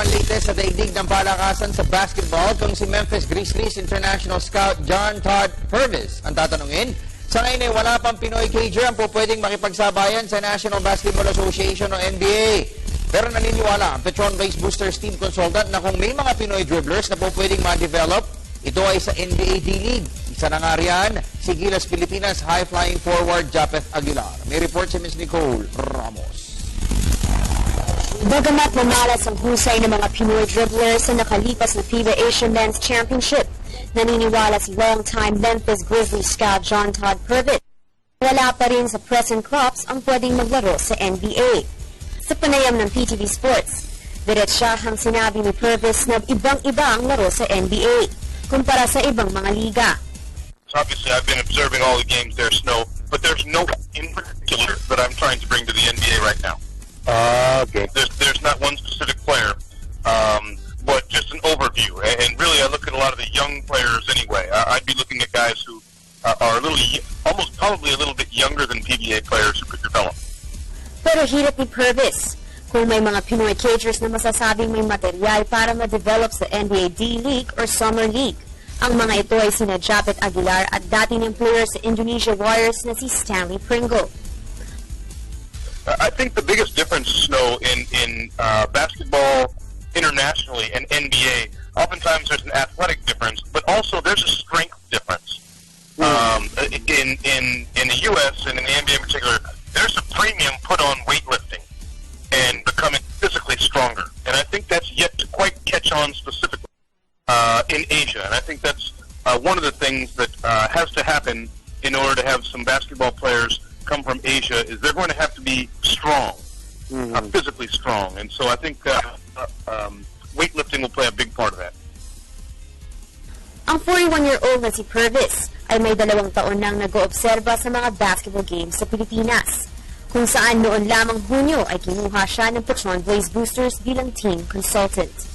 ang latest sa daigdig ng palakasan sa basketball kung si Memphis Grizzlies International Scout John Todd Purvis ang tatanungin. Sa ngayon ay wala pang Pinoy cager ang pwedeng makipagsabayan sa National Basketball Association o NBA. Pero naniniwala ang Petron-based Boosters team consultant na kung may mga Pinoy dribblers na pwedeng ma-develop, ito ay sa NBA D-League. Isa na nga riyan, si Gilas Pilipinas high-flying forward Japeth Aguilar. May report si Ms. Nicole Ramos. Bagamat mamalas ang husay ng mga Pinoy dribblers sa nakalipas na FIBA Asian Men's Championship, naniniwala si long-time Memphis Grizzlies scout John Todd Purvis. Wala pa rin sa present crops ang pwedeng maglaro sa NBA. Sa panayam ng PTV Sports, diretsahang sinabi ni Purvis na ibang-iba ang laro sa NBA kumpara sa ibang mga liga. Obviously, I've been observing all the games there, Snow, but there's no in particular that I'm trying to bring to the NBA right now. Okay. There's not one specific player, but just an overview. And really, I look at a lot of the young players anyway. I'd be looking at guys who are a little, almost probably a little bit younger than PBA players who could develop. Pero hirap ni Purvis kung may mga Pinoy cagers na masasabing may material para ma-develop sa NBA D-League or Summer League. Ang mga ito ay sina Japeth Aguilar at dati niyang player sa Indonesia Warriors na si Stanley Pringle. I think the biggest difference, Snow, in basketball internationally and NBA, oftentimes there's an athletic difference, but also there's a strength difference. In the U.S. and in the NBA in particular, there's a premium put on weightlifting and becoming physically stronger. And I think that's yet to quite catch on specifically in Asia. And I think that's one of the things that has to happen in order to have some basketball players come from Asia, is they're going to have to be strong, physically strong. And so I think weightlifting will play a big part of that. Ang 41-year-old na si Purvis ay may 2 taon nang nag-oobserba sa mga basketball games sa Pilipinas, kung saan noon lamang Hunyo ay kinuha siya ng Petron-based Boosters bilang team consultant.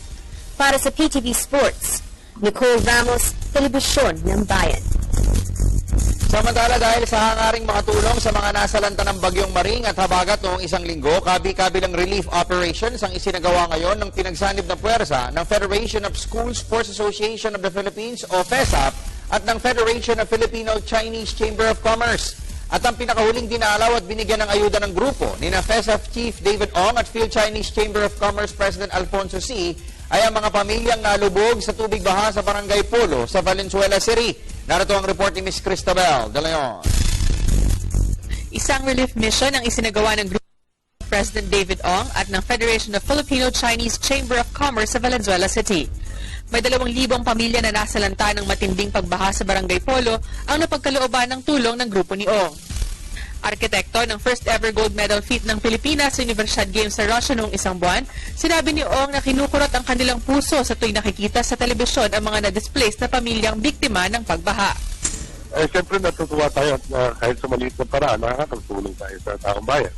Para sa PTV Sports, Nicole Ramos, Telebisyon ng Bayan. Samantala dahil sa hangaring makatulong sa mga nasalanta ng Bagyong Maring at Habagat noong isang linggo, kabi-kabilang relief operations ang isinagawa ngayon ng pinagsanib na puwersa ng Federation of School Sports Association of the Philippines o FESAP at ng Federation of Filipino-Chinese Chamber of Commerce. At ang pinakahuling dinalaw at binigyan ng ayuda ng grupo ni na FESAP Chief David Ong at Phil-Chinese Chamber of Commerce President Alfonso C. ay ang mga pamilyang nalubog sa tubig baha sa Barangay Polo sa Valenzuela City. Narito ang report ni Ms. Cristabel De Leon. Isang relief mission ang isinagawa ng grupo ni President David Ong at ng Federation of Filipino-Chinese Chamber of Commerce sa Valenzuela City. May 2,000 pamilya na nasalanta ng matinding pagbaha sa Barangay Polo ang napagkalooban ng tulong ng grupo ni Ong. Arkitekto ng first ever gold medal feat ng Pilipinas sa Universidad Games sa Russia noong isang buwan, sinabi ni Ong na kinukurot ang kanilang puso sa tuwing nakikita sa telebisyon ang mga na-displaced na pamilyang biktima ng pagbaha. Siyempre natutuwa tayo at kahit sa maliit na paraan, nakakatulong tayo sa taong bayan.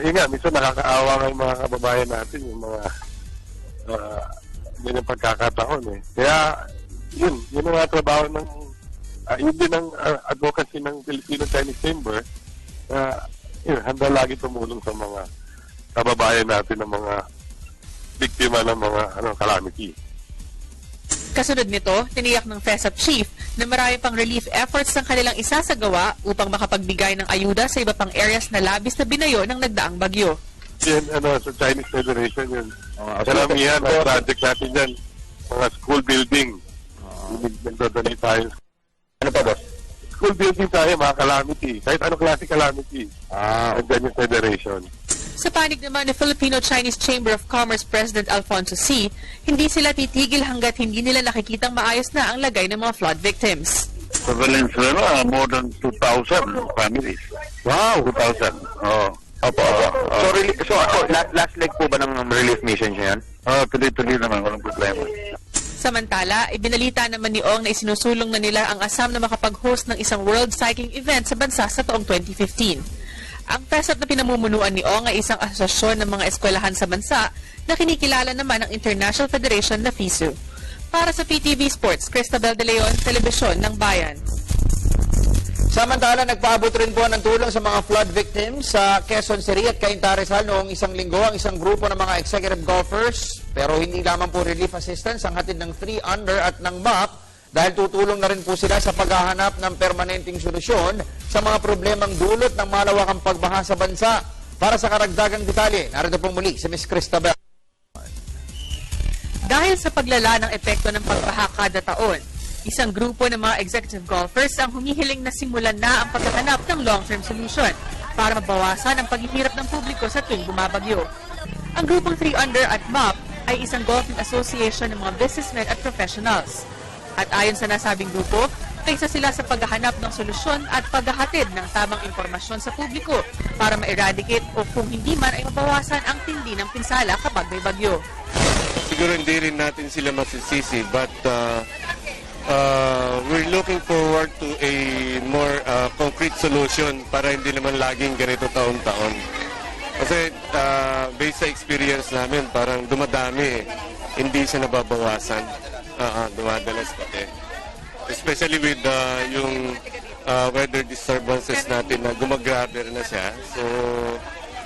Yun nga, minsan nakakaawa ng mga kababayan natin, yung mga yun yung pagkakataon eh. Kaya yun ang trabaho ng yun din ang advocacy ng Filipino-Chinese Chamber. Handa lagi tumulong sa mga kababayan natin ng mga biktima ng mga calamity. Kasunod nito, tiniyak ng FESAP Chief na marami pang relief efforts ng kanilang isasagawa upang makapagbigay ng ayuda sa iba pang areas na labis na binayo ng nagdaang bagyo. Yun, sa Chinese Federation yun. Karamihan ang project natin dyan, mga school building. Nagdodonate tayo. Ano pa, boss? School building tayo, mga calamity. Kahit anong klase calamity. Andyan yung Federation. Sa panig naman ni Filipino-Chinese Chamber of Commerce President Alfonso C., hindi sila titigil hanggat hindi nila nakikitang maayos na ang lagay ng mga flood victims. Sa Valenzuela, more than 2,000 families. Wow! 2,000. Opo. So, last leg po ba ng relief mission niya yan? Tuloy-tuloy naman, walang problema. Samantala, ibinalita naman ni Ong na isinusulong na nila ang asam na makapag-host ng isang World Cycling event sa bansa sa taong 2015. Ang FESAP na pinamumunuan ni Ong ay isang asosasyon ng mga eskwelahan sa bansa na kinikilala naman ng International Federation na FISU. Para sa PTV Sports, Cristabel De Leon, Telebisyon ng Bayan. Samantala, nagpaabot rin po ng tulong sa mga flood victims sa Quezon City at Cainta Rizal noong isang linggo ang isang grupo ng mga executive golfers Pero hindi lamang po relief assistance ang hatid ng 3 Under at ng MAP dahil tutulong na rin po sila sa paghahanap ng permanenteng solusyon sa mga problemang dulot ng malawakang pagbaha sa bansa. Para sa karagdagang detalye, narito po muli si Ms. Cristabel. Dahil sa paglala ng epekto ng pagbaha kada taon, isang grupo ng mga executive golfers ang humihiling na simulan na ang paghahanap ng long-term solution para mabawasan ang paghihirap ng publiko sa tuwing bumabagyo. Ang grupong 3 Under at MAP ay isang golfing association ng mga businessmen at professionals. At ayon sa nasabing grupo, kaisa sila sa paghahanap ng solusyon at paghahatid ng tamang impormasyon sa publiko para ma-eradicate o kung hindi man ay mabawasan ang tindi ng pinsala kapag may bagyo. Siguro hindi rin natin sila masisisi, but we're looking forward to a more concrete solution para hindi naman laging ganito taon-taon. Kasi based sa experience namin, parang dumadami eh. Hindi siya nababawasan. Dumadalas pati. Especially with yung weather disturbances natin na gumagrabe na siya. So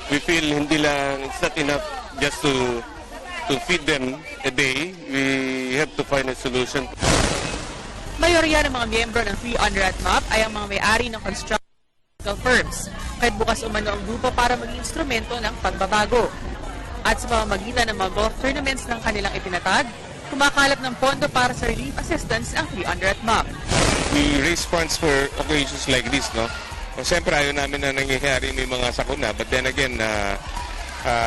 we feel hindi lang, it's not enough just to feed them a day. We have to find a solution. Mayorya ng mga miyembro ng 3 Under at MAP ay ang mga may-ari ng construction firms. Kahit bukas umano ang grupo para maging instrumento ng pagbabago. At sa pamamagitan ng mga golf tournaments ng kanilang itinatag, kumakalap ng pondo para sa relief assistance ang 3 Under at MAP. We raise funds for occasions like this, no? Siyempre, ayaw namin na nangyayari may mga sakuna, but then again,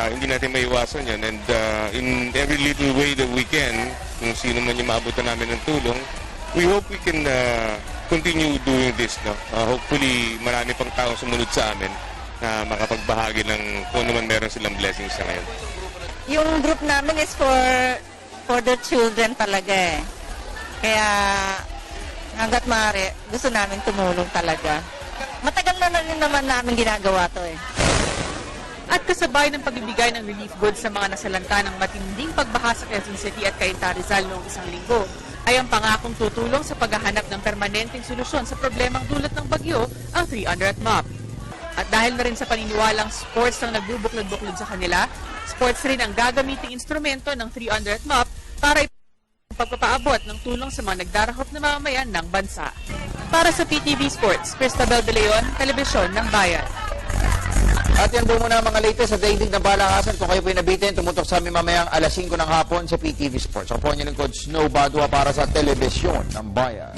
hindi natin maiwasan yan. And in every little way that we can, kung sino man yung maabutan namin ng tulong, we hope we can continue doing this, no? Hopefully, marami pang tao sumunod sa amin na makapagbahagi ng kung naman meron silang blessings sa ngayon. Yung group namin is for the children talaga eh. Kaya hanggat maaari, gusto namin tumulong talaga. Matagal na rin naman namin ginagawa to eh. At kasabay ng pagbibigay ng relief goods sa mga nasalanta ng matinding pagbaha sa Quezon City at Cainta Rizal noong isang linggo, ay ang pangakong tutulong sa paghahanap ng permanenteng solusyon sa problemang dulot ng bagyo ang 3 Under at MAP. At dahil na rin sa paniniwalang sports ang nagbubuklod-buklod sa kanila, sports rin ang gagamiting instrumento ng 3 Under at MAP para pagpapaabot ng tulong sa mga nagdarahop na mamamayan ng bansa. Para sa PTV Sports, Cristabel De Leon, Telebisyon ng Bayan. At yan po muna ang mga latest sa daigdig ng balakasan. Kung kayo po'y nabitin, tumutok sa amin mamayang alas 5 ng hapon sa PTV Sports. Ako po ang lingkod, Snow Badua para sa Telebisyon ng Bayan.